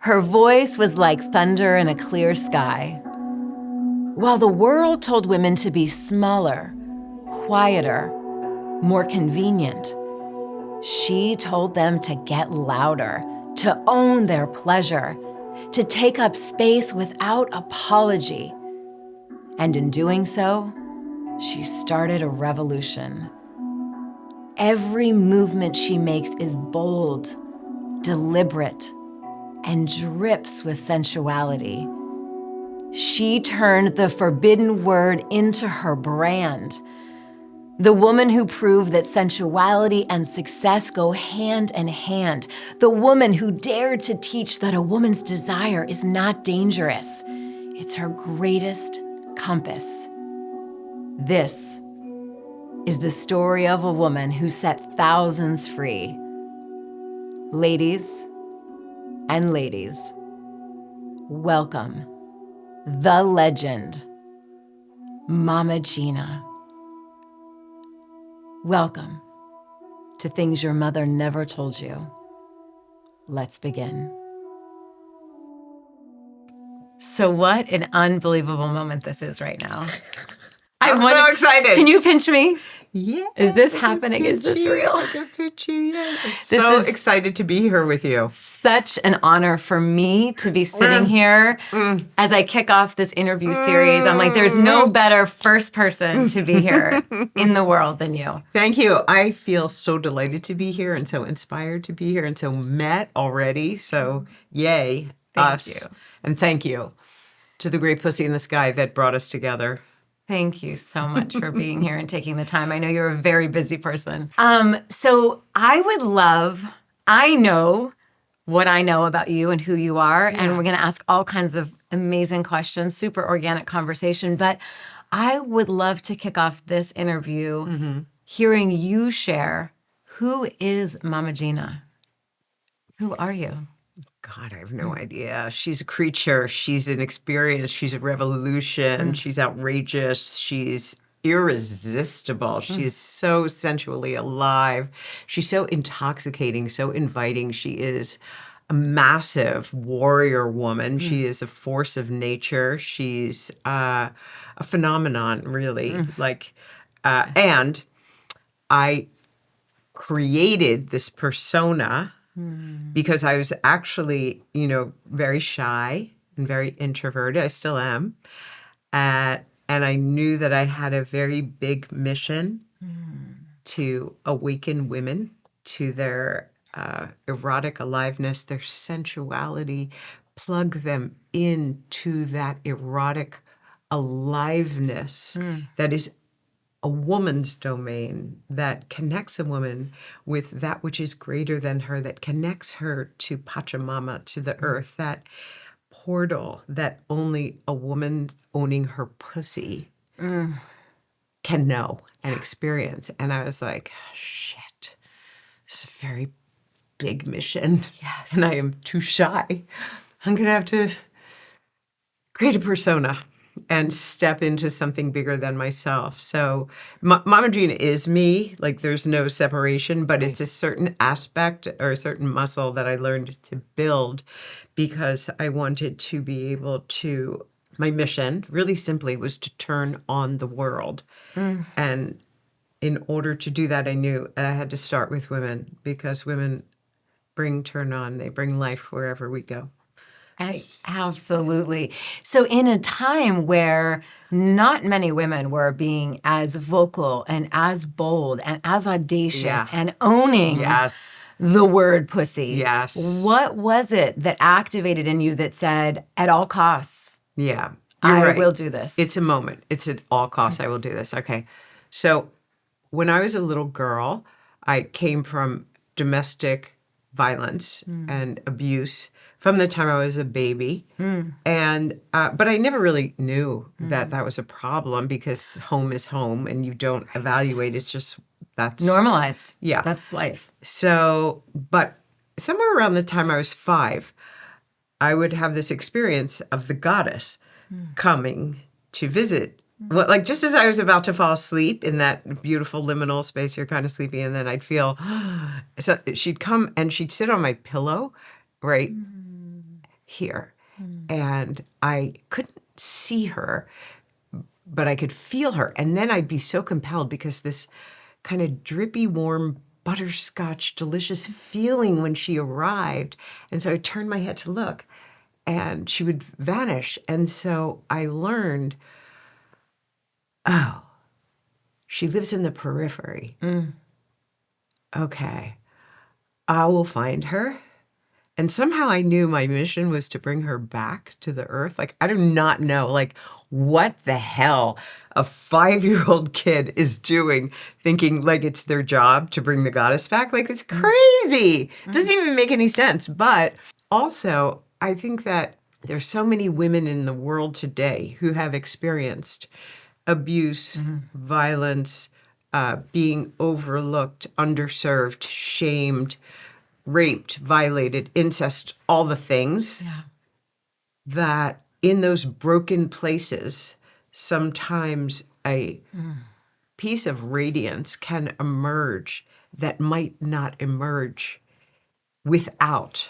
Her voice was like thunder in a clear sky. While the world told women to be smaller, quieter, more convenient, she told them to get louder, to own their pleasure, to take up space without apology. And in doing so, she started a revolution. Every movement she makes is bold, deliberate, and drips with sensuality. She turned the forbidden word into her brand. The woman who proved that sensuality and success go hand in hand. The woman who dared to teach that a woman's desire is not dangerous. It's her greatest compass. This is the story of a woman who set thousands free. Ladies and ladies, welcome the legend, Mama Gena. Welcome to Things Your Mother Never Told You. Let's begin. So what an unbelievable moment this is right now. I'm so excited. Can you pinch me? Yeah. Is this happening? Is this real? I can pinch you. Yeah. So excited to be here with you. Such an honor for me to be sitting here as I kick off this interview series. I'm like, there's no better first person to be here in the world than you. Thank you. I feel so delighted to be here and so inspired to be here and so met already. So yay, Thank you. And thank you to the great pussy in the sky that brought us together. Thank you so much for being here and taking the time. I know you're a very busy person. So I know what I know about you and who you are, and we're going to ask all kinds of amazing questions, super organic conversation. But I would love to kick off this interview hearing you share, who is Mama Gena? Who are you? God, I have no idea. She's a creature. She's an experience. She's a revolution. She's outrageous. She's irresistible. She is so sensually alive. She's so intoxicating, so inviting. She is a massive warrior woman. She is a force of nature. She's a phenomenon, really. And I created this persona because I was actually, very shy and very introverted. I still am. And I knew that I had a very big mission to awaken women to their erotic aliveness, their sensuality, plug them into that erotic aliveness that is a woman's domain, that connects a woman with that which is greater than her, that connects her to Pachamama, to the earth, that portal that only a woman owning her pussy can know and experience. And I was like, shit, this is a very big mission. Yes. And I am too shy. I'm going to have to create a persona and step into something bigger than myself. So Mama Gena is me. Like, there's no separation, but it's a certain aspect or a certain muscle that I learned to build because I wanted to be able to, my mission really simply was to turn on the world. And in order to do that, I knew I had to start with women because women turn on, they bring life wherever we go. Absolutely. So in a time where not many women were being as vocal and as bold and as audacious and owning the word pussy, what was it that activated in you that said, at all costs, I will do this? It's a moment. It's at all costs, I will do this. Okay. So when I was a little girl, I came from domestic violence and abuse from the time I was a baby. And but I never really knew that that was a problem because home is home and you don't evaluate. It's just, that's normalized. Yeah. That's life. So, but somewhere around the time I was 5, I would have this experience of the goddess coming to visit. Well, like just as I was about to fall asleep in that beautiful liminal space, you're kind of sleepy, and then I'd feel, so she'd come and she'd sit on my pillow, right? here. And I couldn't see her, but I could feel her. And then I'd be so compelled because this kind of drippy, warm, butterscotch, delicious feeling when she arrived. And so I turned my head to look, and she would vanish. And so I learned, oh, she lives in the periphery. Okay, I will find her. And somehow I knew my mission was to bring her back to the earth. Like, I do not know, like, what the hell a 5-year-old kid is doing, thinking like it's their job to bring the goddess back. Like, it's crazy. Doesn't even make any sense. But also, I think that there's so many women in the world today who have experienced abuse, violence, being overlooked, underserved, shamed, raped, violated, incest, all the things, that in those broken places, sometimes a piece of radiance can emerge that might not emerge without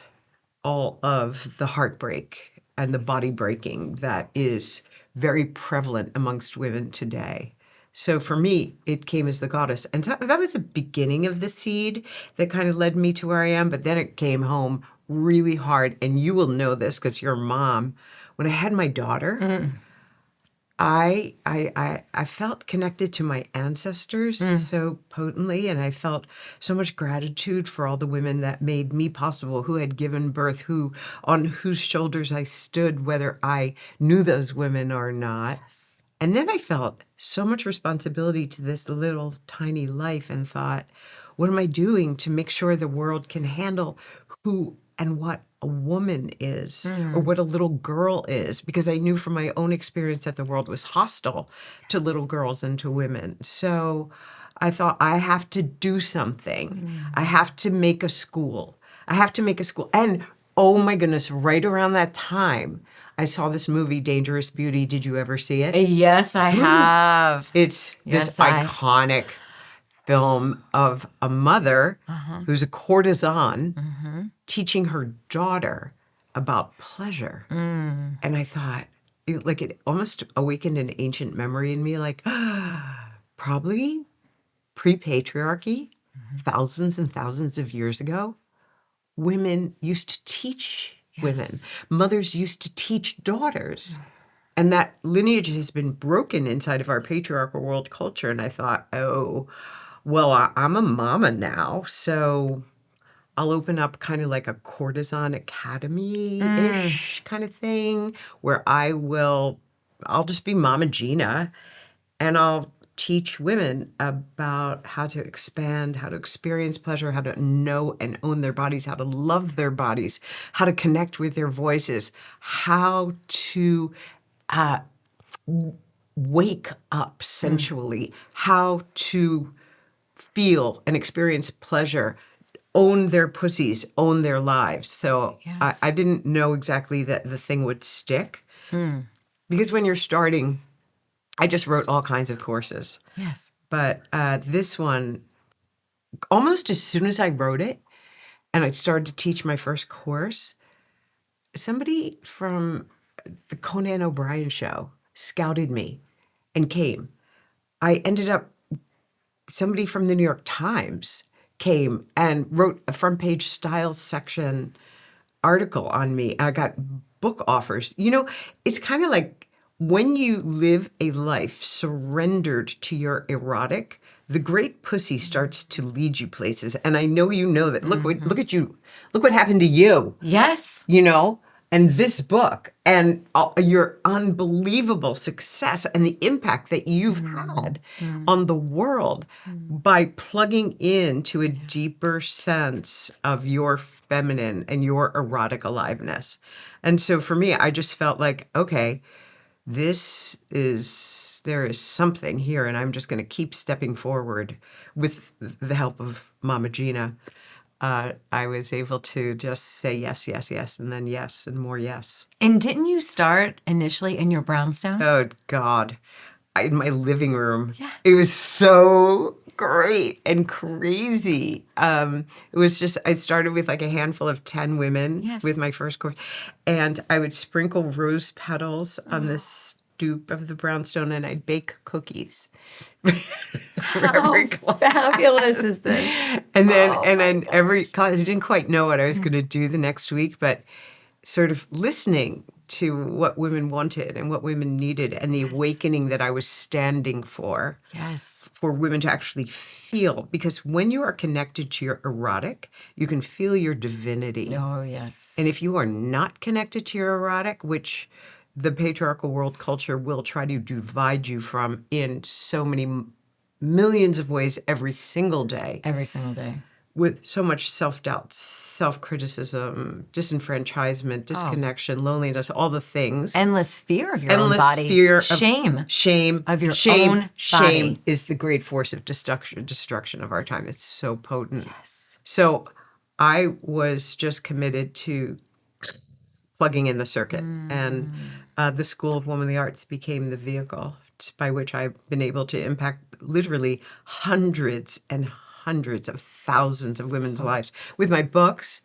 all of the heartbreak and the body breaking that is very prevalent amongst women today. So for me, it came as the goddess. And that was the beginning of the seed that kind of led me to where I am. But then it came home really hard. And you will know this because you're a mom. When I had my daughter, I felt connected to my ancestors so potently, and I felt so much gratitude for all the women that made me possible, who had given birth, who on whose shoulders I stood, whether I knew those women or not. And then I felt so much responsibility to this little tiny life and thought, what am I doing to make sure the world can handle who and what a woman is or what a little girl is? Because I knew from my own experience that the world was hostile to little girls and to women. So I thought, I have to do something. I have to make a school. I have to make a school. And oh my goodness, right around that time, I saw this movie, Dangerous Beauty. Did you ever see it? Yes, I have. It's this iconic film of a mother who's a courtesan teaching her daughter about pleasure. And I thought, it almost awakened an ancient memory in me, like, probably pre-patriarchy, thousands and thousands of years ago, women used to teach women. Mothers used to teach daughters. And that lineage has been broken inside of our patriarchal world culture. And I thought, oh, well, I'm a mama now, so I'll open up kind of like a courtesan academy-ish kind of thing where I'll just be Mama Gena, and I'll teach women about how to expand, how to experience pleasure, how to know and own their bodies, how to love their bodies, how to connect with their voices, how to wake up sensually, how to feel and experience pleasure, own their pussies, own their lives. So I didn't know exactly that the thing would stick. Because when you're starting, I just wrote all kinds of courses. Yes. But this one, almost as soon as I wrote it and I started to teach my first course, somebody from the Conan O'Brien show scouted me and came. I ended up, somebody from the New York Times came and wrote a front page style section article on me. I got book offers. You know, it's kind of like when you live a life surrendered to your erotic, the great pussy starts to lead you places. And I know you know that. Look at you. Look what happened to you. Yes. You know? And this book and your unbelievable success and the impact that you've had on the world by plugging into a deeper sense of your feminine and your erotic aliveness. And so for me, I just felt like, okay, there is something here, and I'm just going to keep stepping forward with the help of Mama Gena. I was able to just say yes, yes, yes, and then yes, and more yes. And didn't you start initially in your brownstone? Oh, God. In my living room. Yeah. It was so great and crazy. It was just, I started with like a handful of 10 women Yes. with my first course. And I would sprinkle rose petals on the stoop of the brownstone, and I'd bake cookies. How fabulous is this? And then, Oh and my then every class, I didn't quite know what I was going to do the next week, but sort of listening to what women wanted and what women needed, and the awakening that I was standing for. Yes. For women to actually feel, because when you are connected to your erotic, you can feel your divinity. Oh, yes. And if you are not connected to your erotic, which the patriarchal world culture will try to divide you from in so many millions of ways every single day, Every single day. with so much self-doubt, self-criticism, disenfranchisement, disconnection, loneliness, all the things. Endless fear of your own Endless body. fear of Shame. shame Of your shame, own shame body. is the great force of destruction of our time. It's so potent. Yes. So I was just committed to plugging in the circuit, and the School of Womanly Arts became the vehicle by which I've been able to impact literally hundreds and hundreds of thousands of women's lives with my books,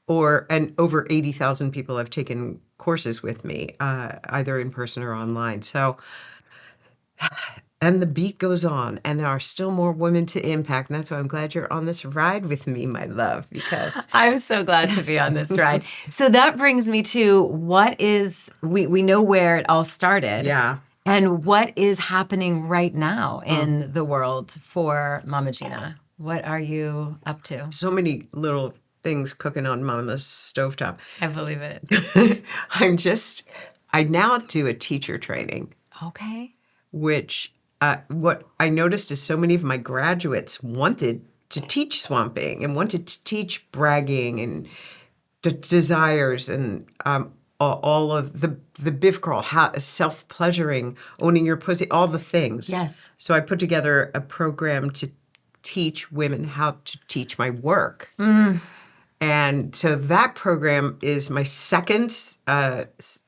and over 80,000 people have taken courses with me, either in person or online. So, and the beat goes on, and there are still more women to impact. And that's why I'm glad you're on this ride with me, my love, because I'm so glad to be on this ride. So that brings me to we know where it all started. yeah. And what is happening right now in the world for Mama Gena? What are you up to? So many little things cooking on Mama's stovetop. I believe it. I now do a teacher training, Okay. which what I noticed is so many of my graduates wanted to teach swamping and wanted to teach bragging and desires and all of the biff crawl, self-pleasuring, owning your pussy, all the things. Yes. So I put together a program to teach women how to teach my work. And so that program is my second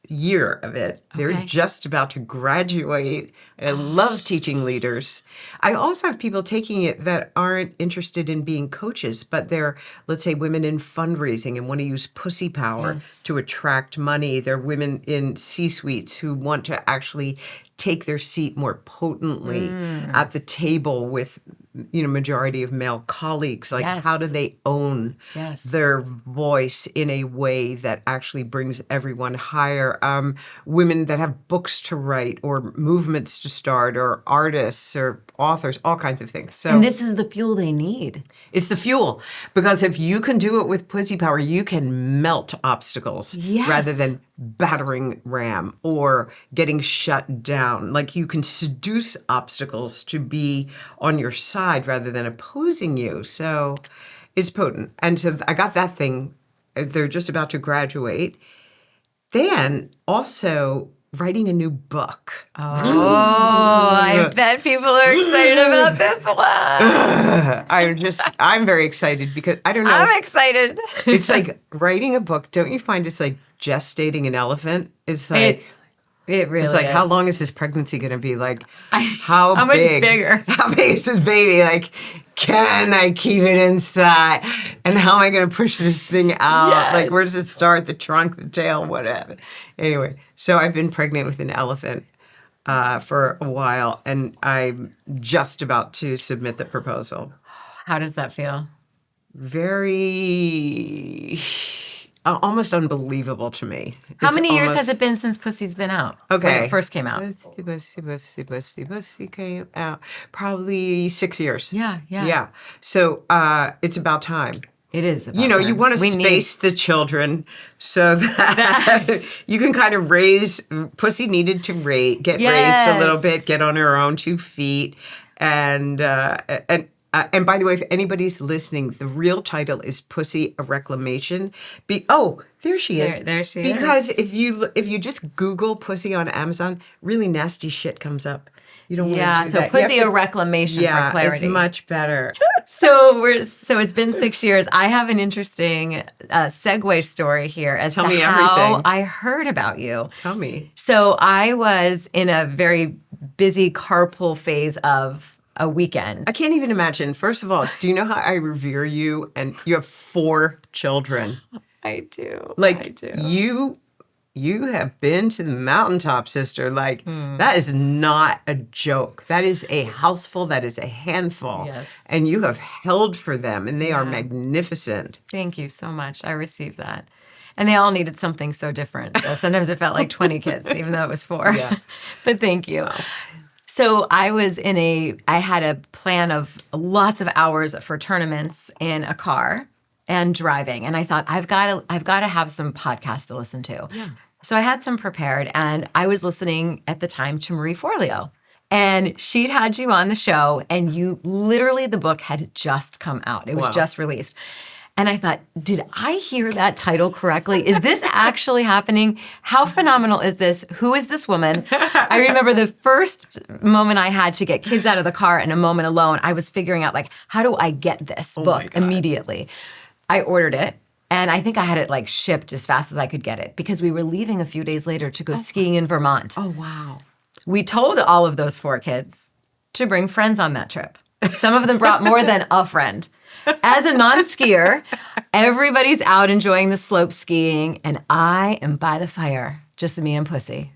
year of it. They're Okay. just about to graduate. I love teaching leaders. I also have people taking it that aren't interested in being coaches, but they're, let's say, women in fundraising and want to use pussy power Yes. to attract money. They're women in C-suites who want to actually take their seat more potently at the table with, majority of male colleagues. Like, Yes. how do they own Yes. their voice in a way that actually brings everyone higher? Women that have books to write or movements to start or artists or authors, all kinds of things. So And this is the fuel they need. it's the fuel, because if you can do it with pussy power, you can melt obstacles Yes. rather than battering ram or getting shut down. Like, you can seduce obstacles to be on your side rather than opposing you. So it's potent. And so I got that thing. They're just about to graduate. Then also writing a new book. Oh, I bet people are excited about this one. I'm very excited because I don't know. I'm excited. It's like writing a book. Don't you find it's like gestating an elephant? It's like, It really it's like, is. how long is this pregnancy going to be? Like, how much big? bigger? How big is this baby? Like, can I keep it inside? And how am I going to push this thing out? Yes. Like, where does it start? The trunk, the tail, whatever. Anyway, so I've been pregnant with an elephant for a while, and I'm just about to submit the proposal. How does that feel? Very almost unbelievable to me. How many years has it been since Pussy's been out? Okay. When it first came out. Pussy came out probably 6 years. Yeah. Yeah. So it's about time. It is about You time. want to We space the children so that you can kind of raise. Pussy needed to get raised a little bit, get on her own 2 feet, and by the way, if anybody's listening, the real title is Pussy: A Reclamation. There she is. There she is. Because if you just Google pussy on Amazon, really nasty shit comes up. You don't want to do so that. Pussy: A Reclamation for clarity. It's much better. So it's been 6 years. I have an interesting segue story here as Tell to me how everything. I heard about you. Tell me. So I was in a very busy carpool phase of a weekend. I can't even imagine. First of all, do you know how I revere you? And you have 4 children. I do. Like I do. you have been to the mountaintop, sister. Like that is not a joke. That is a houseful. That is a handful. Yes. And you have held for them, and they are magnificent. Thank you so much. I received that. And they all needed something so different. So sometimes it felt like 20 kids, even though it was 4. Yeah. But thank you. Wow. So I had a plan of lots of hours for tournaments in a car and driving. And I thought, I've got to have some podcasts to listen to. Yeah. So I had some prepared, and I was listening at the time to Marie Forleo. And she'd had you on the show, and the book had just come out. It was just released. And I thought, did I hear that title correctly? Is this actually happening? How phenomenal is this? Who is this woman? I remember the first moment I had to get kids out of the car and a moment alone, I was figuring out, like, how do I get this book immediately? I ordered it, and I think I had it, like, shipped as fast as I could get it because we were leaving a few days later to go skiing in Vermont. Oh, wow. We told all of those 4 kids to bring friends on that trip. Some of them brought more than a friend. As a non-skier, everybody's out enjoying the slope skiing, and I am by the fire, just me and Pussy.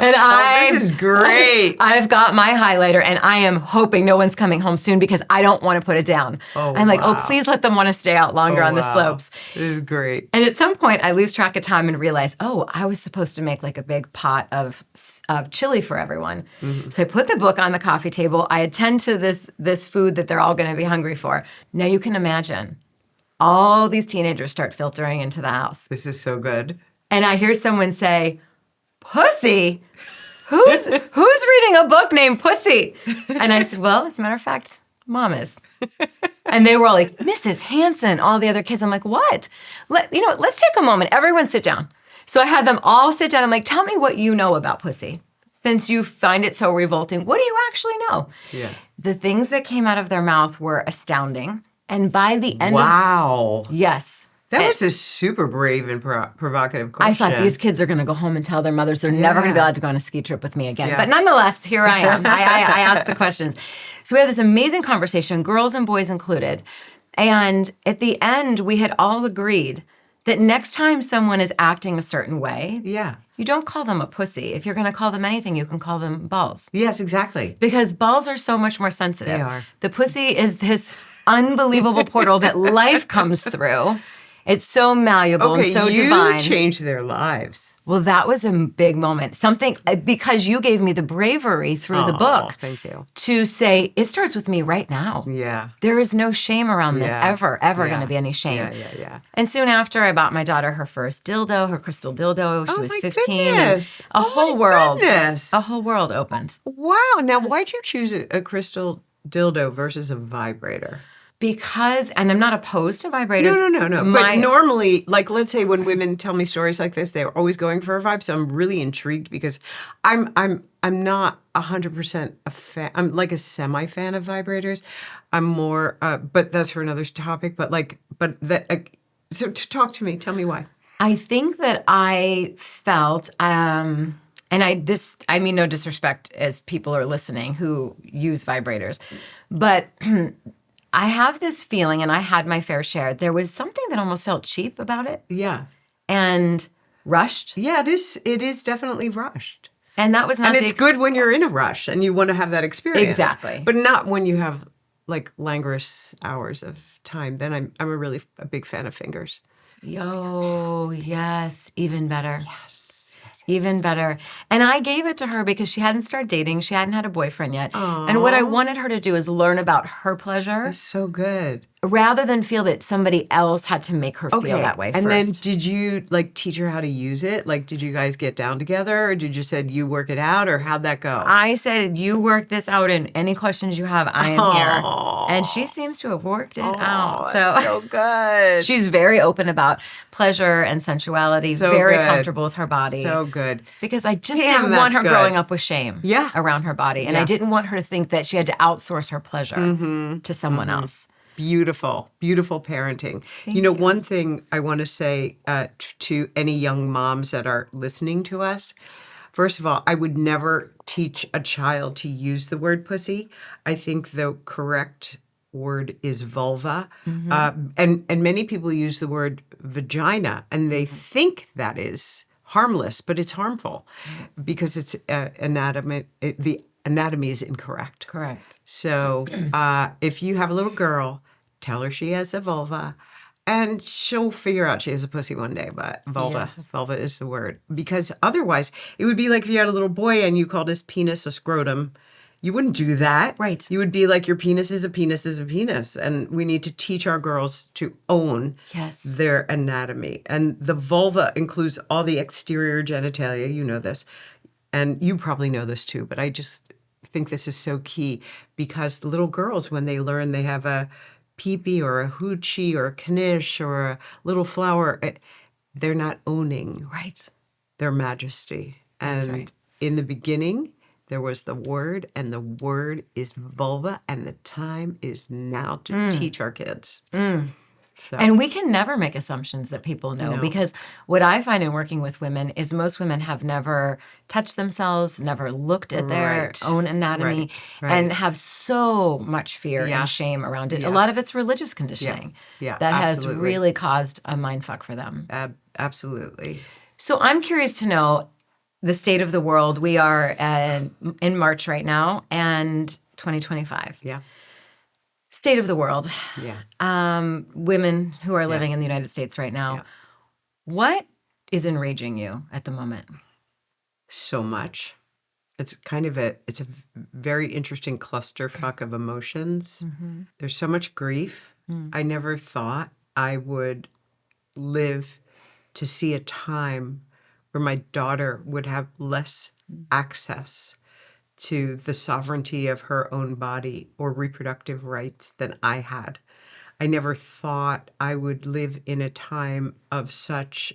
And this is great. I've got my highlighter, and I am hoping no one's coming home soon because I don't want to put it down. I'm like, please let them want to stay out longer on the slopes. This is great. And at some point, I lose track of time and realize, I was supposed to make like a big pot of chili for everyone. Mm-hmm. So I put the book on the coffee table. I attend to this food that they're all going to be hungry for. Now you can imagine all these teenagers start filtering into the house. This is so good. And I hear someone say, Pussy? Who's reading a book named Pussy? And I said, well, as a matter of fact, Mom is. And they were all like, Mrs. Hanson, all the other kids. I'm like, what? Let's take a moment. Everyone sit down. So I had them all sit down. I'm like, tell me what you know about Pussy. Since you find it so revolting, what do you actually know? Yeah. The things that came out of their mouth were astounding. And by the end yes. That was a super brave and provocative question. I thought these kids are going to go home and tell their mothers they're never going to be allowed to go on a ski trip with me again. Yeah. But nonetheless, here I am. I asked the questions. So we had this amazing conversation, girls and boys included. And at the end, we had all agreed that next time someone is acting a certain way, you don't call them a pussy. If you're going to call them anything, you can call them balls. Yes, exactly. Because balls are so much more sensitive. They are. The pussy is this unbelievable portal that life comes through. It's so malleable and so divine. You changed their lives. Well, that was a big moment. Something, because you gave me the bravery through the book. Thank you. To say, it starts with me right now. Yeah. There is no shame around this, ever going to be any shame. Yeah. And soon after, I bought my daughter her first dildo, her crystal dildo. She was 15. Goodness. And a whole world. Goodness. A whole world opened. Wow. Now, why'd you choose a crystal dildo versus a vibrator? Because, and I'm not opposed to vibrators. No. But normally, like, let's say when women tell me stories like this, they're always going for a vibe. So I'm really intrigued because I'm not 100% a fan. I'm like a semi-fan of vibrators. I'm more, but that's for another topic. So talk to me. Tell me why. I think that I felt, and I mean no disrespect as people are listening who use vibrators, but I have this feeling, and I had my fair share, there was something that almost felt cheap about it. Yeah. And rushed. Yeah, it is definitely rushed. And that was not And it's good when you're in a rush and you want to have that experience. Exactly. But not when you have like languorous hours of time. Then I'm a big fan of fingers. Yo, yes, even better. Yes. Even better. And I gave it to her because she hadn't started dating. She hadn't had a boyfriend yet. Aww. And what I wanted her to do is learn about her pleasure. That's so good. Rather than feel that somebody else had to make her feel that way and first. Then did you like teach her how to use it? Like, did you guys get down together, or did you said you work it out, or how'd that go? I said, you work this out, and any questions you have, I am here. And she seems to have worked it out. That's so good. She's very open about pleasure and sensuality, very comfortable with her body. So good. Because I just didn't want her growing up with shame around her body. And I didn't want her to think that she had to outsource her pleasure to someone else. Beautiful, beautiful parenting. Thank you. One thing I want to say to any young moms that are listening to us, First of all, I would never teach a child to use the word pussy. I think the correct word is vulva. And many people use the word vagina, and they think that is harmless, but it's harmful because it's the anatomy is incorrect. Correct. So if you have a little girl, tell her she has a vulva, and she'll figure out she has a pussy one day. But vulva is the word. Because otherwise, it would be like if you had a little boy and you called his penis a scrotum. You wouldn't do that. Right. You would be like, your penis is a penis is a penis. And we need to teach our girls to own their anatomy. And the vulva includes all the exterior genitalia. You know this. And you probably know this too, but I just think this is so key because the little girls, when they learn they have a peepee or a hoochie or a knish or a little flower, they're not owning their majesty. And in the beginning, there was the word, and the word is vulva, and the time is now to teach our kids. So. And we can never make assumptions that people know because what I find in working with women is most women have never touched themselves, never looked at their own anatomy, and have so much fear and shame around it. A lot of it's religious conditioning that has really caused a mindfuck for them. Absolutely. So I'm curious to know the state of the world. We are in March right now, and 2025. Yeah. State of the world. Yeah. Women who are living in the United States right now. Yeah. What is enraging you at the moment? So much. It's a very interesting clusterfuck of emotions. Mm-hmm. There's so much grief. I never thought I would live to see a time where my daughter would have less access to the sovereignty of her own body or reproductive rights than I had. I never thought I would live in a time of such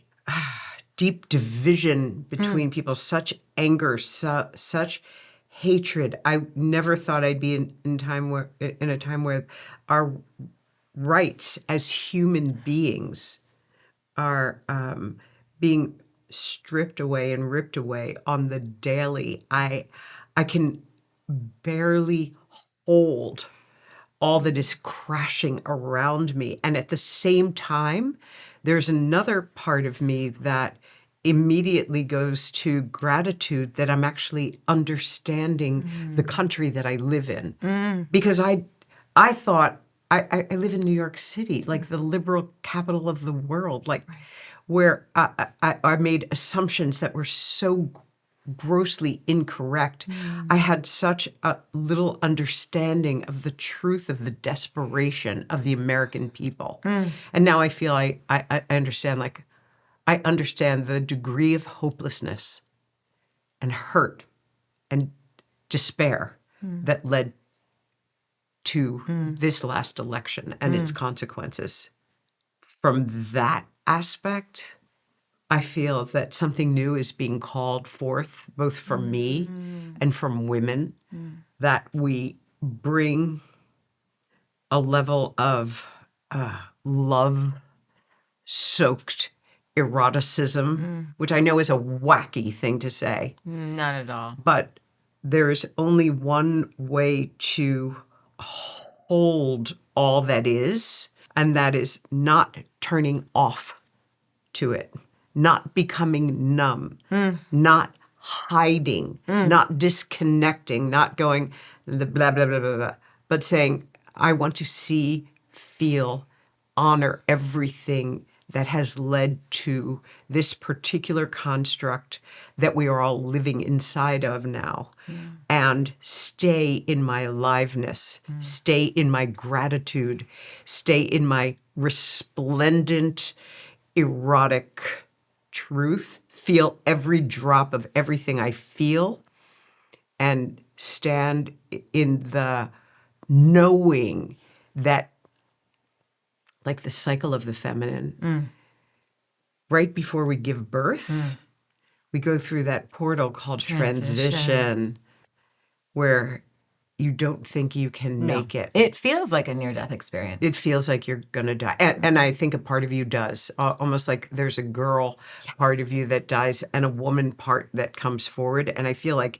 deep division between people, such anger, such hatred. I never thought I'd be in a time where our rights as human beings are being stripped away and ripped away on the daily. I can barely hold all that is crashing around me. And at the same time, there's another part of me that immediately goes to gratitude that I'm actually understanding the country that I live in. Because I thought, I live in New York City, like the liberal capital of the world, like where I made assumptions that were so grossly incorrect. I had such a little understanding of the truth of the desperation of the American people. And now I feel I understand, like, I understand the degree of hopelessness and hurt and despair that led to this last election and its consequences. From that aspect, I feel that something new is being called forth, both from me and from women, that we bring a level of love-soaked eroticism, which I know is a wacky thing to say. Not at all. But there's only one way to hold all that is, and that is not turning off to it. Not becoming numb, not hiding, not disconnecting, not going the blah, blah, blah, blah, blah, but saying, I want to see, feel, honor everything that has led to this particular construct that we are all living inside of now. And stay in my aliveness, stay in my gratitude, stay in my resplendent, erotic truth, feel every drop of everything I feel, and stand in the knowing that, like the cycle of the feminine, right before we give birth, we go through that portal called transition, where you don't think you can make it. It feels like a near-death experience. It feels like you're going to die. And I think a part of you does, almost like there's a girl part of you that dies and a woman part that comes forward. And I feel like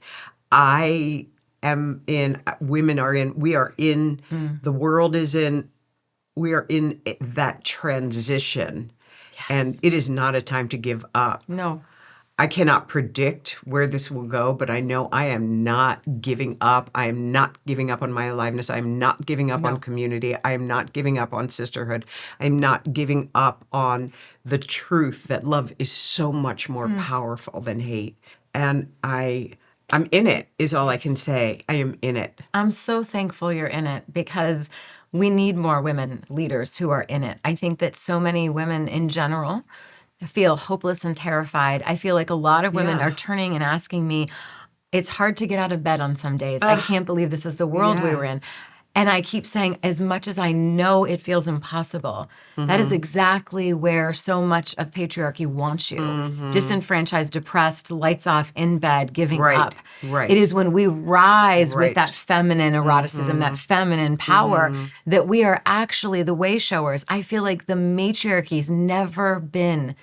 I am in, women are in, we are in, the world is in, we are in that transition. And it is not a time to give up. No. I cannot predict where this will go, but I know I am not giving up. I am not giving up on my aliveness. I am not giving up on community. I am not giving up on sisterhood. I am not giving up on the truth that love is so much more powerful than hate. And I'm in it, is all I can say. I am in it. I'm so thankful you're in it because we need more women leaders who are in it. I think that so many women in general feel hopeless and terrified. I feel like a lot of women are turning and asking me, it's hard to get out of bed on some days. I can't believe this is the world we were in. And I keep saying, as much as I know it feels impossible, that is exactly where so much of patriarchy wants you. Disenfranchised, depressed, lights off, in bed, giving up. Right. It is when we rise with that feminine eroticism, that feminine power, that we are actually the way showers. I feel like the matriarchy's never been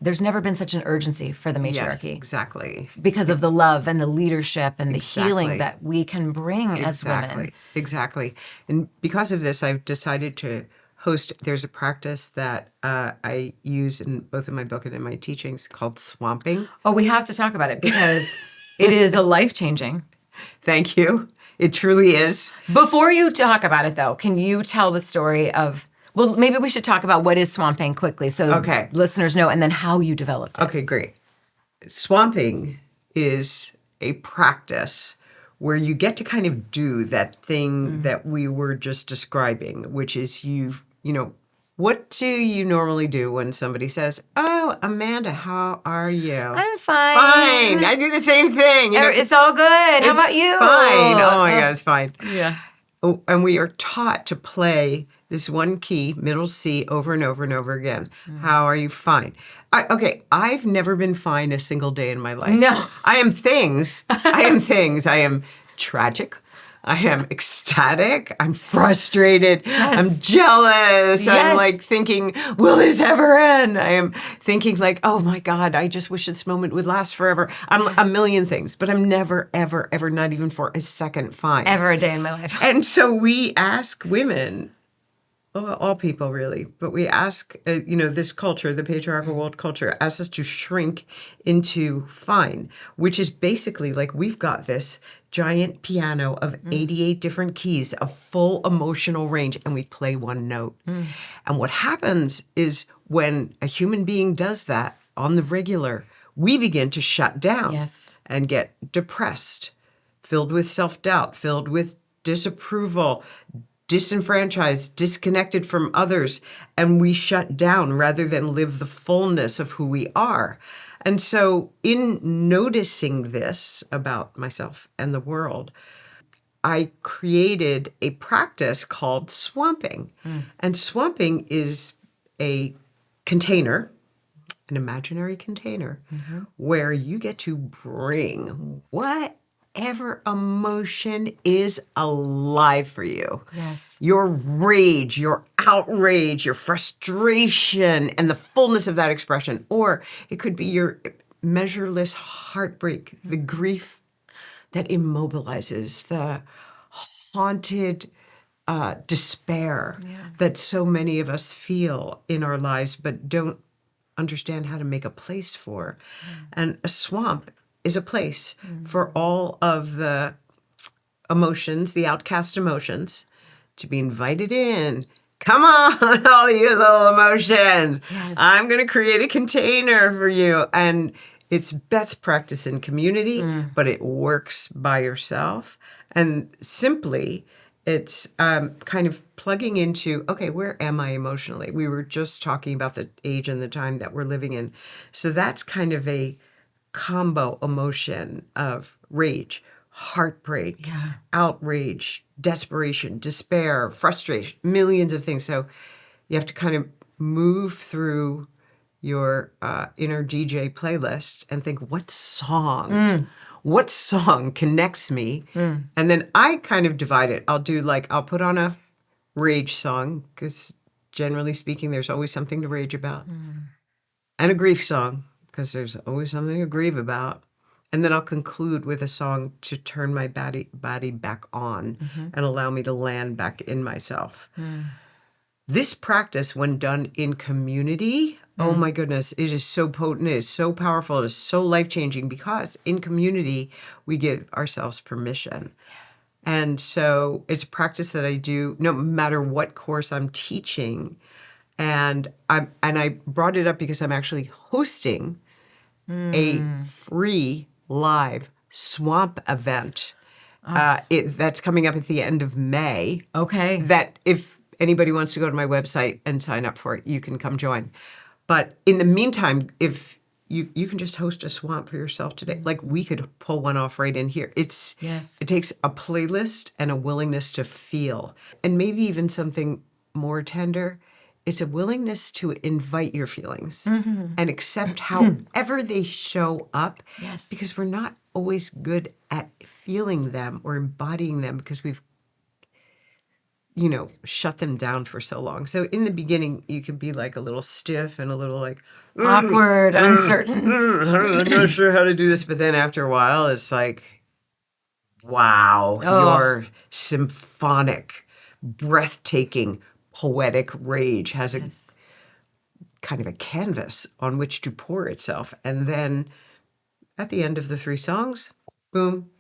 there's never been such an urgency for the matriarchy. Yes, exactly. Because of the love and the leadership and the healing that we can bring as women. Exactly. And because of this, I've decided to host, there's a practice that I use in both in my book and in my teachings called swamping. Oh, we have to talk about it because it is a life-changing. Thank you. It truly is. Before you talk about it, though, can you tell the story of, well, maybe we should talk about what is swamping quickly so listeners know, and then how you developed it. Okay, great. Swamping is a practice where you get to kind of do that thing that we were just describing, which is what do you normally do when somebody says, "Oh, Amanda, how are you?" I'm fine. Fine. I do the same thing. It's all good. How about you? Fine. Oh my God, it's fine. Yeah. Oh, and we are taught to play this one key, middle C, over and over and over again. How are you? Fine. I've never been fine a single day in my life. No. I am things. I am tragic. I am ecstatic. I'm frustrated. Yes. I'm jealous. Yes. I'm like thinking, will this ever end? I am thinking like, oh my God, I just wish this moment would last forever. I'm a million things, but I'm never, ever, ever, not even for a second fine. Ever a day in my life. And so we ask women, all people really, but we ask, this culture, the patriarchal world culture, asks us to shrink into fine, which is basically like we've got this giant piano of 88 different keys, a full emotional range, and we play one note. And what happens is when a human being does that on the regular, we begin to shut down and get depressed, filled with self-doubt, filled with disapproval, disenfranchised, disconnected from others, and we shut down rather than live the fullness of who we are. And so in noticing this about myself and the world, I created a practice called swamping. And swamping is a container, an imaginary container, where you get to bring whatever emotion is alive for you. Yes. Your rage, your outrage, your frustration, and the fullness of that expression. Or it could be your measureless heartbreak, the grief that immobilizes, the haunted despair that so many of us feel in our lives but don't understand how to make a place for. And a swamp is a place for all of the emotions, the outcast emotions, to be invited in. Come on, all you little emotions. Yes. I'm going to create a container for you. And it's best practice in community, but it works by yourself. And simply, it's kind of plugging into, okay, where am I emotionally? We were just talking about the age and the time that we're living in. So that's kind of a combo emotion of rage, heartbreak, outrage, desperation, despair, frustration, millions of things. So you have to kind of move through your inner DJ playlist and think, what song? what song connects me? And then I kind of divide it. I'll put on a rage song, because generally speaking, there's always something to rage about, and a grief song, because there's always something to grieve about. And then I'll conclude with a song to turn my body back on and allow me to land back in myself. This practice, when done in community, oh my goodness, it is so potent, it is so powerful, it is so life-changing, because in community, we give ourselves permission. And so it's a practice that I do no matter what course I'm teaching. And I brought it up because I'm actually hosting a free live swamp event. That's coming up at the end of May. Okay. That if anybody wants to go to my website and sign up for it, you can come join. But in the meantime, if you can just host a swamp for yourself today. Like, we could pull one off right in here. It takes a playlist and a willingness to feel, and maybe even something more tender. It's a willingness to invite your feelings and accept however they show up. Yes. Because we're not always good at feeling them or embodying them, because we've shut them down for so long. So in the beginning, you could be like a little stiff and a little like awkward, uncertain. I'm not sure how to do this. But then after a while, it's like, wow, your symphonic, breathtaking, poetic rage has a kind of a canvas on which to pour itself. And then at the end of the 3 songs, boom,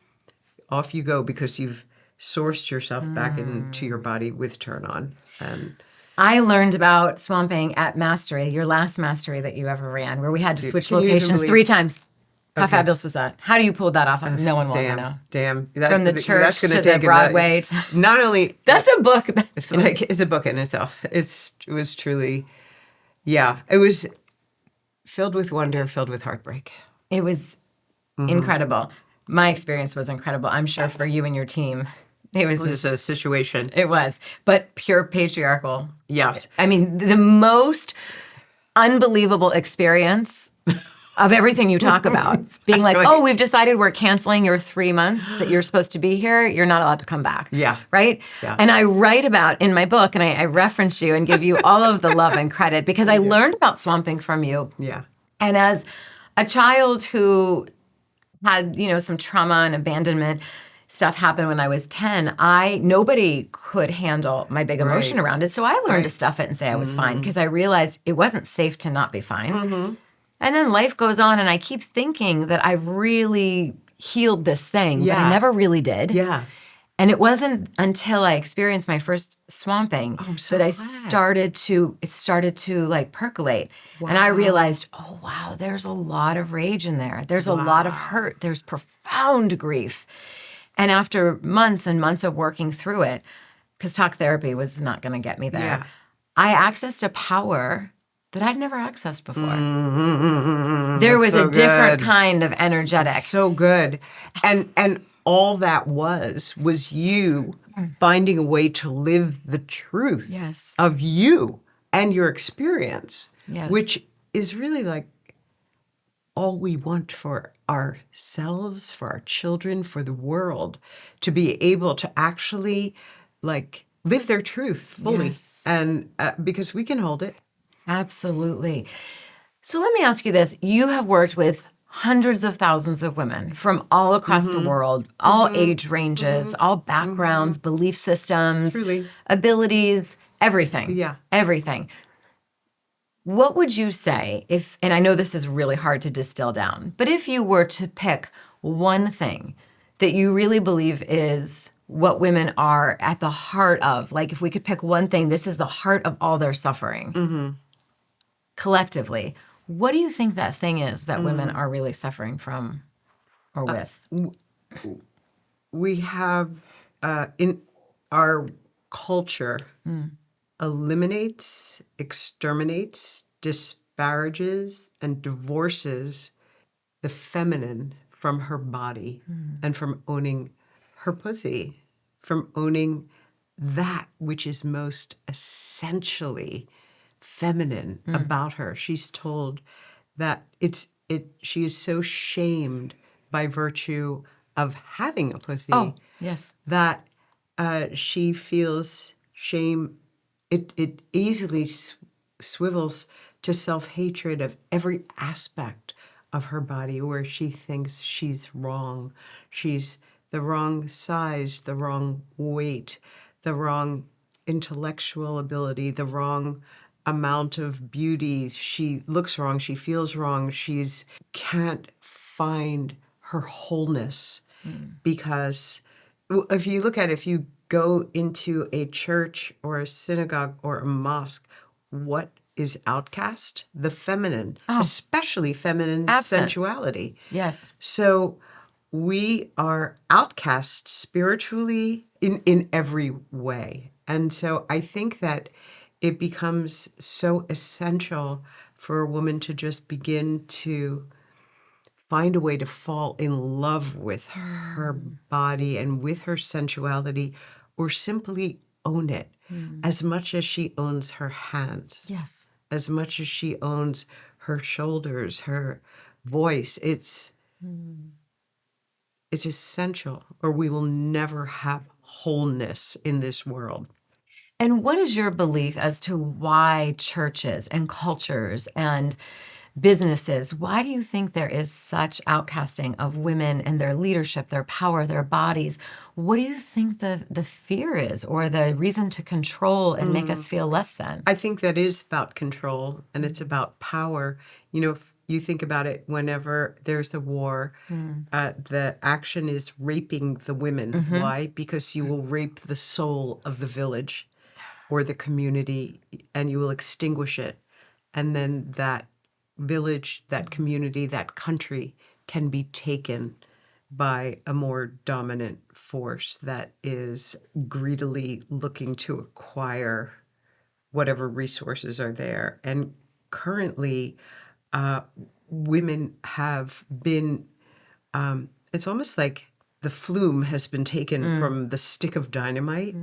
off you go, because you've sourced yourself back into your body with Turn On. And I learned about swamping at Mastery, your last Mastery that you ever ran, where we had to switch locations 3 times. How fabulous was that? How do you pull that off? No one will ever know. Damn. From the church to the Broadway. Not only... That's a book. It's a book in itself. It was truly... Yeah. It was filled with wonder, filled with heartbreak. It was incredible. My experience was incredible. I'm sure for you and your team, it was a situation. It was, but pure patriarchal. Yes. I mean, the most unbelievable experience of everything you talk about. Exactly. Being like, oh, we've decided we're canceling your 3 months that you're supposed to be here. You're not allowed to come back. Yeah. Right? Yeah. And I write about in my book, and I reference you and give you all of the love and credit, because I learned about swamping from you. Yeah. And as a child who had, some trauma and abandonment stuff happen when I was 10, nobody could handle my big emotion around it. So I learned to stuff it and say I was fine, because I realized it wasn't safe to not be fine. And then life goes on, and I keep thinking that I've really healed this thing, but I never really did. Yeah. And it wasn't until I experienced my first swamping that I started to like percolate. Wow. And I realized, oh, wow, there's a lot of rage in there. There's a lot of hurt. There's profound grief. And after months and months of working through it, because talk therapy was not going to get me there, I accessed a power that I'd never accessed before. There was a different kind of energetic. That's so good. And all that was you finding a way to live the truth of you and your experience, which is really like all we want for ourselves, for our children, for the world, to be able to actually like live their truth fully. And because we can hold it. Absolutely. So let me ask you this. You have worked with hundreds of thousands of women from all across the world, all age ranges, all backgrounds, belief systems, abilities, everything. Yeah. Everything. What would you say if, and I know this is really hard to distill down, but if you were to pick one thing that you really believe is what women are at the heart of, like if we could pick one thing, this is the heart of all their suffering, collectively, what do you think that thing is that women are really suffering from or with? We have, in our culture, eliminates, exterminates, disparages, and divorces the feminine from her body and from owning her pussy, from owning that which is most essentially feminine about her. She's told that she is so shamed by virtue of having a pussy, Oh, yes. that she feels shame. It easily swivels to self-hatred of every aspect of her body, where she thinks she's wrong. She's the wrong size, the wrong weight, the wrong intellectual ability, the wrong amount of beauty. She looks wrong, she feels wrong, she's can't find her wholeness because if you look at if you go into a church or a synagogue or a mosque, what is outcast? The feminine, especially feminine Absent. sensuality. Yes. So we are outcast spiritually in every way. And so I think that it becomes so essential for a woman to just begin to find a way to fall in love with her body and with her sensuality, or simply own it as much as she owns her hands, Yes. as much as she owns her shoulders, her voice. It's essential, or we will never have wholeness in this world. And what is your belief as to why churches and cultures and businesses, why do you think there is such outcasting of women and their leadership, their power, their bodies? What do you think the fear is, or the reason to control and make us feel less than? I think that is about control and it's about power. You know, if you think about it, whenever there's a war, the action is raping the women. Why? Because you will rape the soul of the village or the community and you will extinguish it. And then that village, that community, that country can be taken by a more dominant force that is greedily looking to acquire whatever resources are there. And currently, women have been, it's almost like the flume has been taken from the stick of dynamite.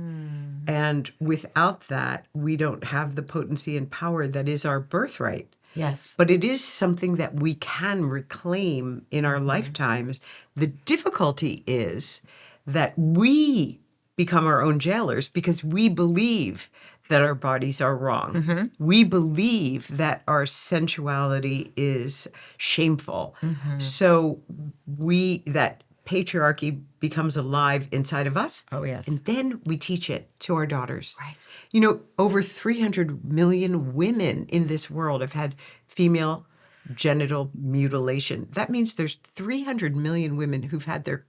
And without that, we don't have the potency and power that is our birthright. Yes. But it is something that we can reclaim in our lifetimes. The difficulty is that we become our own jailers because we believe that our bodies are wrong. We believe that our sensuality is shameful. So that patriarchy becomes alive inside of us. Oh, yes. And then we teach it to our daughters. Right. You know, over 300 million women in this world have had female genital mutilation. That means there's 300 million women who've had their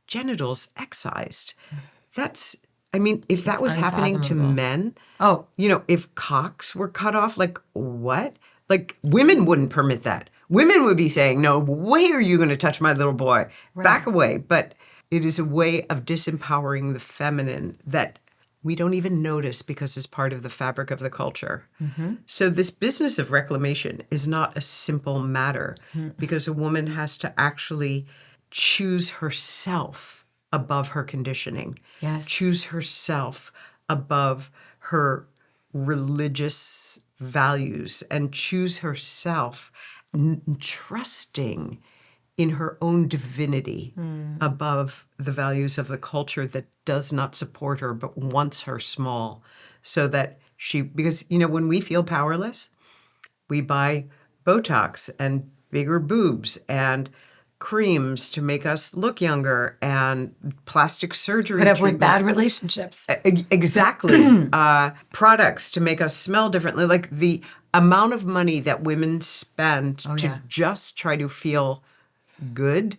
genitals excised. That's, I mean, if that was happening to unfathomable. men, Oh, you know, if cocks were cut off, like what? Like women wouldn't permit that. Women would be saying, no way are you going to touch my little boy. Back away. But it is a way of disempowering the feminine that we don't even notice because it's part of the fabric of the culture. So this business of reclamation is not a simple matter because a woman has to actually choose herself above her conditioning. Yes. Choose herself above her religious values and choose herself trusting in her own divinity above the values of the culture that does not support her but wants her small, so that because you know, when we feel powerless, we buy Botox and bigger boobs and creams to make us look younger and plastic surgery put up with treatments. bad relationships. Exactly. Products to make us smell differently. Like the amount of money that women spend to just try to feel good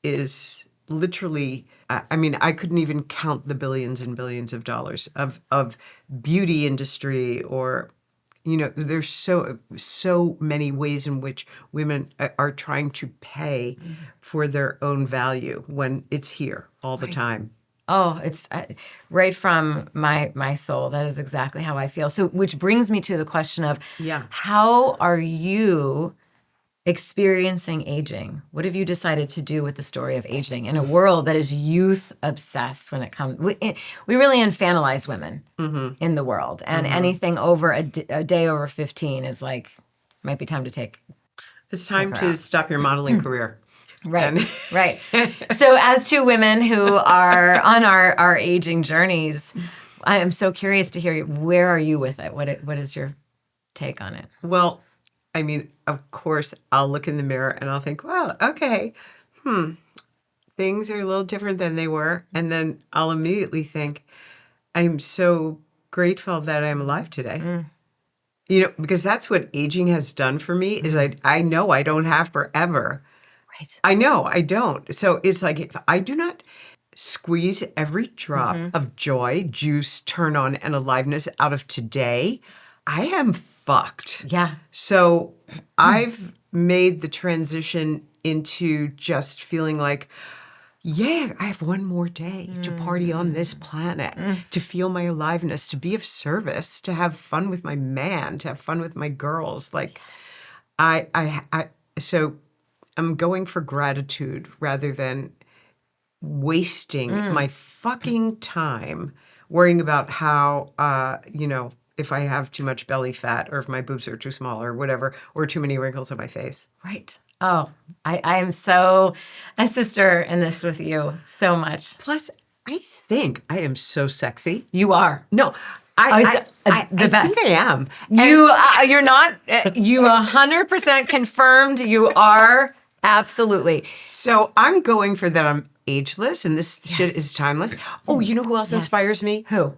is literally, I mean, I couldn't even count the billions and billions of dollars of beauty industry, or, you know, there's so many ways in which women are trying to pay for their own value when it's here all the time. Oh, it's right from my soul. That is exactly how I feel. So, which brings me to the question of, how are you experiencing aging? What have you decided to do with the story of aging in a world that is youth obsessed when it comes? We really infantilize women in the world, and anything over a day over 15 is like, might be time to take. It's time to stop your modeling career. Right, right. So as two women who are on our aging journeys, I am so curious to hear, where are you with it? What is your take on it? Well, I mean, of course, I'll look in the mirror and I'll think, well, okay, things are a little different than they were. And then I'll immediately think, I'm so grateful that I'm alive today. You know, because that's what aging has done for me is I know I don't have forever. Right. I know I don't. So it's like if I do not squeeze every drop of joy, juice, turn on, and aliveness out of today, I am fucked. Yeah. So I've made the transition into just feeling like, yeah, I have one more day to party on this planet, to feel my aliveness, to be of service, to have fun with my man, to have fun with my girls. Like, so I'm going for gratitude rather than wasting my fucking time worrying about how, if I have too much belly fat or if my boobs are too small or whatever, or too many wrinkles on my face. Right. Oh, I am so a sister in this with you so much. Plus, I think I am so sexy. You are. No, The I best. think I am. You're not. You 100% confirmed. You are absolutely. So I'm going for that. I'm ageless, and this shit is timeless. Oh, you know who else inspires me? Who?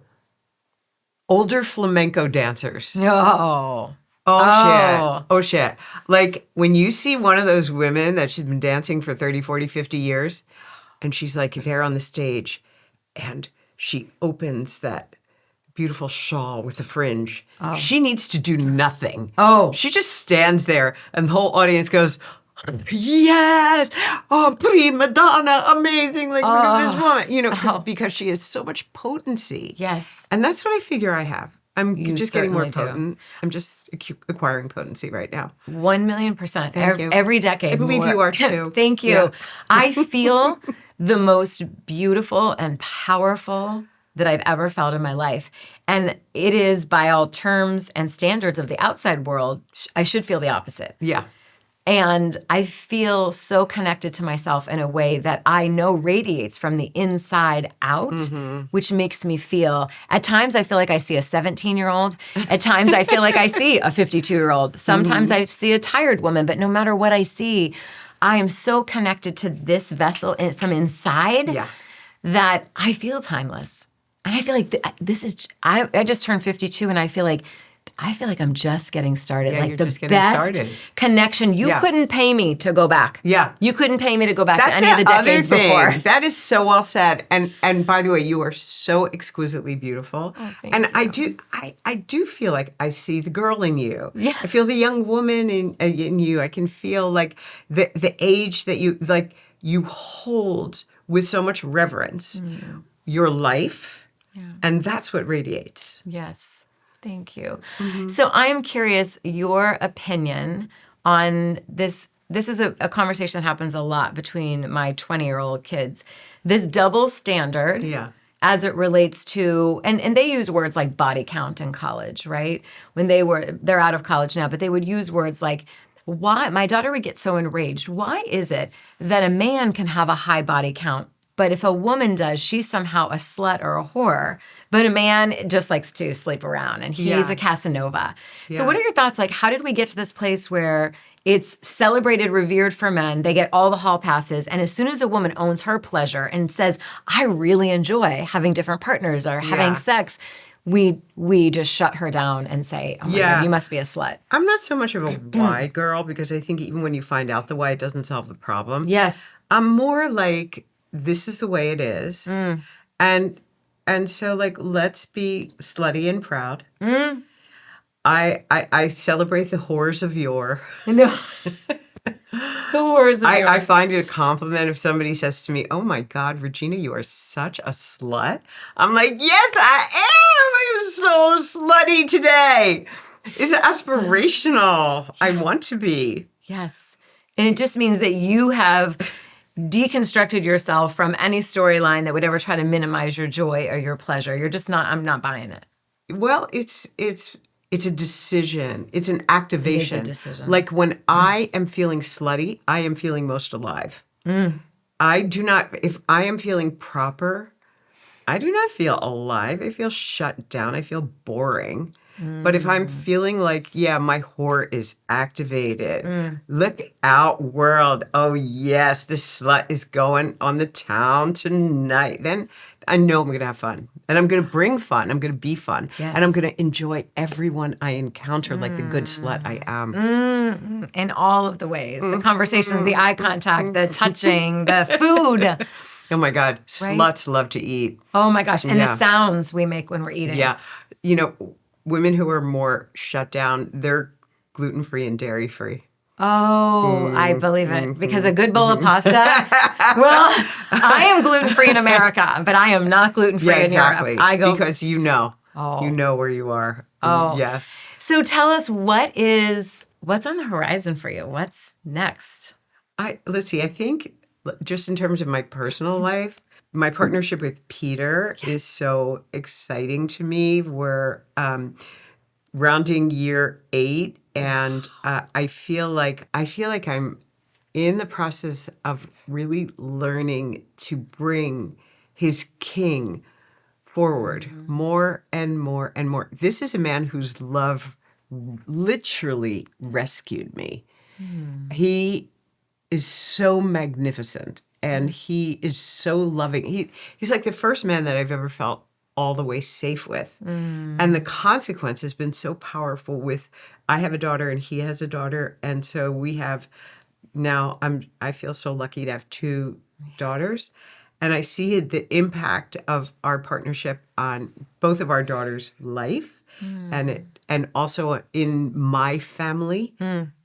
Older flamenco dancers. Oh. Oh, shit. Like when you see one of those women that she's been dancing for 30, 40, 50 years, and she's like there on the stage, and she opens that beautiful shawl with the fringe. She needs to do nothing. She just stands there, and the whole audience goes, yes, oh, prima donna, amazing, like look at this woman, because she has so much potency. Yes. And that's what I figure I have. I'm You just getting more certainly do. potent. I'm just acquiring potency right now. 1,000,000%. Thank you. Every decade. I believe more. you are too. Thank you. Yeah. I feel the most beautiful and powerful that I've ever felt in my life. And it is, by all terms and standards of the outside world, I should feel the opposite. Yeah. And I feel so connected to myself in a way that I know radiates from the inside out, which makes me feel, at times I feel like I see a 17-year-old. At times I feel like I see a 52-year-old. Sometimes I see a tired woman, but no matter what I see, I am so connected to this vessel from inside that I feel timeless. And I feel like this is, I just turned 52 and I feel like I'm just getting started. Yeah, like you're the just getting best started. connection. You couldn't pay me to go back. Yeah. You couldn't pay me to go back That's to any of the decades other thing. before. That is so well said. And by the way, you are so exquisitely beautiful. Oh, thank and you. I do feel like I see the girl in you. Yeah. I feel the young woman in you. I can feel like the age that you hold with so much reverence. Your life. Yeah. And that's what radiates. Yes. Thank you. So I'm curious your opinion on this. This is a conversation that happens a lot between my 20-year-old kids. This double standard as it relates to, and they use words like body count in college, right? When they're out of college now, but they would use words like, why, my daughter would get so enraged. Why is it that a man can have a high body count, but if a woman does, she's somehow a slut or a whore, but a man just likes to sleep around and he's a Casanova. So what are your thoughts? Like, how did we get to this place where it's celebrated, revered for men, they get all the hall passes, and as soon as a woman owns her pleasure and says, I really enjoy having different partners or having sex, we just shut her down and say, oh my God, you must be a slut. I'm not so much of a why girl because I think even when you find out the why, it doesn't solve the problem. Yes. I'm more like, this is the way it is. And so like, let's be slutty and proud. I celebrate the whores of yore. No. The whores of yore. I find it a compliment if somebody says to me, oh my God, Regina, you are such a slut. I'm like, yes, I am. I am so slutty today. It's aspirational. I want to be. Yes. And it just means that you have deconstructed yourself from any storyline that would ever try to minimize your joy or your pleasure. You're just not, I'm not buying it. Well, it's a decision. It's an activation. It is a decision. Like when I am feeling slutty, I am feeling most alive. I do not, if I am feeling proper, I do not feel alive. I feel shut down. I feel boring. But if I'm feeling like, yeah, my whore is activated, look out, world. Oh, yes, this slut is going on the town tonight. Then I know I'm going to have fun. And I'm going to bring fun. I'm going to be fun. Yes. And I'm going to enjoy everyone I encounter like the good slut I am. In all of the ways, the conversations, the eye contact, the touching, the food. Oh, my God. Sluts love to eat. Oh, my gosh. And the sounds we make when we're eating. Yeah. You know, women who are more shut down, they're gluten-free and dairy-free. Oh, I believe it. Because a good bowl of pasta, well, I am gluten-free in America, but I am not gluten-free in Europe. I go because you know where you are. Oh, yes. So tell us what's on the horizon for you? What's next? Let's see. I think just in terms of my personal life, my partnership with Peter is so exciting to me. We're rounding year 8, and I feel like I'm in the process of really learning to bring his king forward more and more and more. This is a man whose love literally rescued me. He is so magnificent, and he is so loving. He's like the first man that I've ever felt all the way safe with. And the consequence has been so powerful with, I have a daughter and he has a daughter. And so we have now, I feel so lucky to have 2 daughters. And I see the impact of our partnership on both of our daughters' life and also in my family.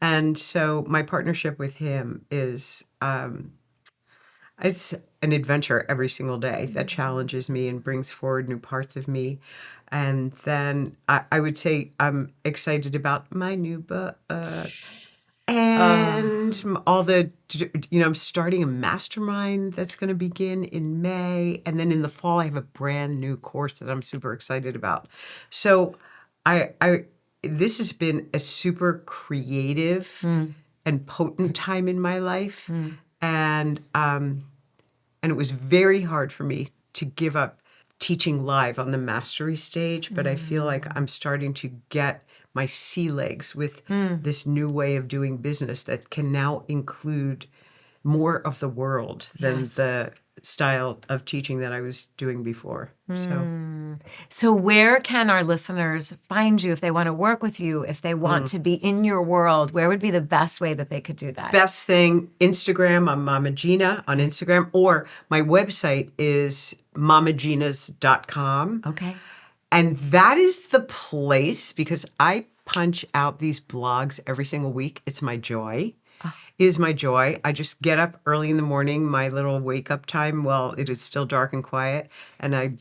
And so my partnership with him is it's an adventure every single day that challenges me and brings forward new parts of me. And then I would say I'm excited about my new book. And all the, I'm starting a mastermind that's going to begin in May. And then in the fall, I have a brand new course that I'm super excited about. So this has been a super creative and potent time in my life. And it was very hard for me to give up teaching live on the mastery stage, but I feel like I'm starting to get my sea legs with this new way of doing business that can now include more of the world than the style of teaching that I was doing before. So where can our listeners find you if they want to work with you, if they want to be in your world? Where would be the best way that they could do that? Best thing, Instagram. I'm Mama Gena on Instagram, or my website is mamagenas.com. Okay. And that is the place, because I punch out these blogs every single week. It's my joy. It is my joy. I just get up early in the morning, my little wake up time while it is still dark and quiet. And I,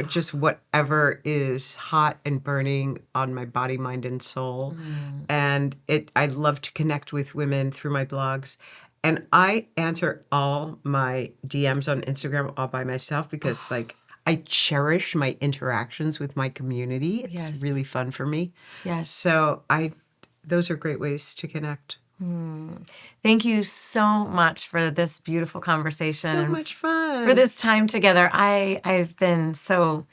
just whatever is hot and burning on my body, mind, and soul. And I love to connect with women through my blogs. And I answer all my DMs on Instagram all by myself because I cherish my interactions with my community. It's really fun for me. Yes. So those are great ways to connect. Thank you so much for this beautiful conversation. So much fun. For this time together. I've been so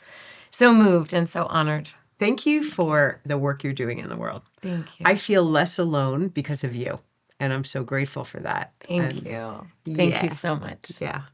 moved and so honored. Thank you for the work you're doing in the world. Thank you. I feel less alone because of you, and I'm so grateful for that. Thank you. Thank you so much. Yeah.